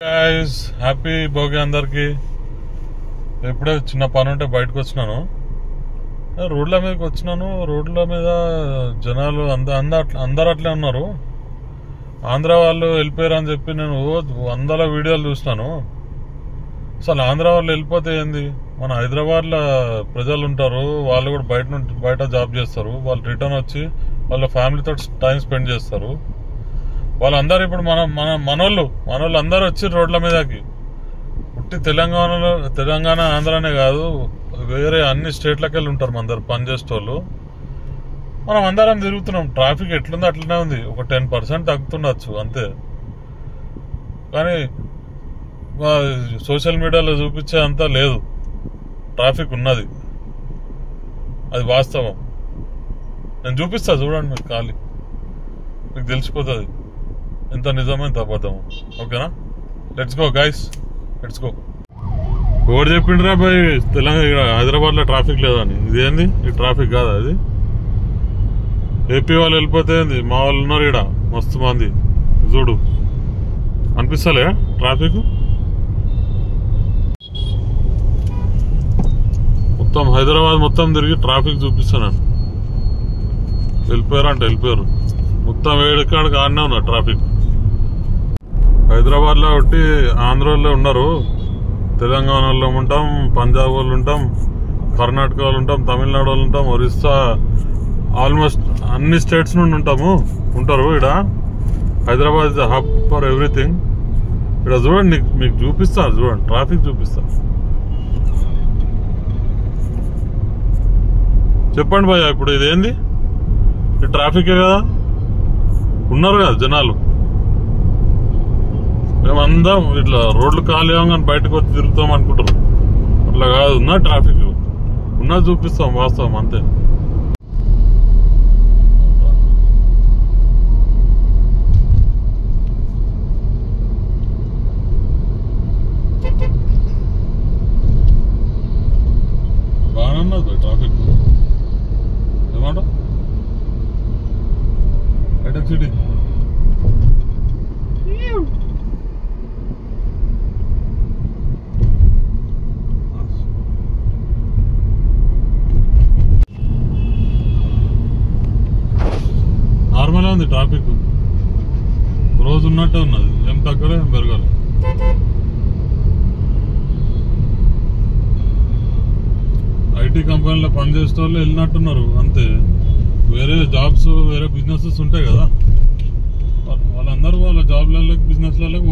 Guys happy Bhogi అందరికి. ఎప్పుడే చిన్న పని ఉంటే బయటకు వచ్చినాను, రోడ్ల మీదకి వచ్చినాను. రోడ్ల మీద జనాలు అందరు అట్లే ఉన్నారు. ఆంధ్ర వాళ్ళు వెళ్ళిపోయారు అని చెప్పి నేను వందల వీడియోలు చూసినాను. అసలు ఆంధ్ర వాళ్ళు వెళ్ళిపోతే ఏంది, మన హైదరాబాద్లో ప్రజలు ఉంటారు, వాళ్ళు కూడా బయట జాబ్ చేస్తారు. వాళ్ళు రిటర్న్ వచ్చి వాళ్ళ ఫ్యామిలీతో టైం స్పెండ్ చేస్తారు. వాళ్ళందరూ ఇప్పుడు మనోళ్ళు అందరూ వచ్చి రోడ్ల మీదకి పుట్టి తెలంగాణ ఆంధ్రానే కాదు, వేరే అన్ని స్టేట్లకి వెళ్ళి ఉంటారు. మన దగ్గర పనిచేసేటోళ్ళు మనం అందరం తిరుగుతున్నాం. ట్రాఫిక్ ఎట్లుందో అట్లనే ఉంది, ఒక 10% తగ్గుతుండొచ్చు అంతే. కానీ సోషల్ మీడియాలో చూపించే అంతా లేదు, ట్రాఫిక్ ఉన్నది, అది వాస్తవం. నేను చూపిస్తా చూడండి, మీకు ఖాళీ మీకు తెలిసిపోతుంది ఎంత నిజమో ఎంత అబద్ధము. ఓకేనా, let's go guys, let's go. ఎవరు చెప్పిండ్రా బాయ్ తెలంగాణ హైదరాబాద్లో ట్రాఫిక్ లేదని? ఇదేంది, ఈ ట్రాఫిక్ కాదా అది? ఏపీ వాళ్ళు వెళ్ళిపోతే ఏంది, మా వాళ్ళు ఉన్నారు ఇక్కడ మస్తు మంది, చూడు అనిపిస్తలే ట్రాఫిక్. మొత్తం హైదరాబాద్ మొత్తం తిరిగి ట్రాఫిక్ చూపిస్తాను. వెళ్ళిపోయారు అంటే వెళ్ళిపోయారు, మొత్తం ఏడుకాడికి ఆడనే ఉన్నా ట్రాఫిక్. హైదరాబాద్లో ఒకటి ఆంధ్రాలో ఉన్నారు, తెలంగాణ వాళ్ళు ఉంటాం, పంజాబ్ వాళ్ళు ఉంటాం, కర్ణాటక వాళ్ళు ఉంటాం, తమిళనాడు వాళ్ళు ఉంటాం, ఒరిస్సా, ఆల్మోస్ట్ అన్ని స్టేట్స్ నుండి ఉంటారు ఇక్కడ. Hyderabad is the hub for everything. ఇక్కడ చూడండి, మీకు చూపిస్తా చూడండి, ట్రాఫిక్ చూపిస్తా. చెప్పండి భయ్యా, ఇప్పుడు ఇదేంది, ఈ ట్రాఫికే కదా, ఉన్నారు కదా జనాలు. మేమందరం ఇట్లా రోడ్లు ఖాళీ అవ్వగానే బయటకు వచ్చి తిరుగుతాం అనుకుంటారు, అట్లా కాదు. ఉన్న ట్రాఫిక్ ఉన్నది చూపిస్తాం, వాస్తవం అంతే. బాగానే ఉన్నది ట్రాఫిక్. ఏమాట హైటెక్ సిటీ నార్మల్గా ఉంది ట్రాఫిక్, రోజు ఉన్నట్టే ఉన్నది, ఏం తగ్గలే ఏం పెరగాలి. ఐటీ కంపెనీలో పనిచేసే వాళ్ళు వెళ్ళినట్టున్నారు అంతే. వేరే జాబ్స్, వేరే బిజినెసెస్ ఉంటాయి కదా, వాళ్ళందరూ వాళ్ళ జాబ్లలోకి బిజినెస్లలోకి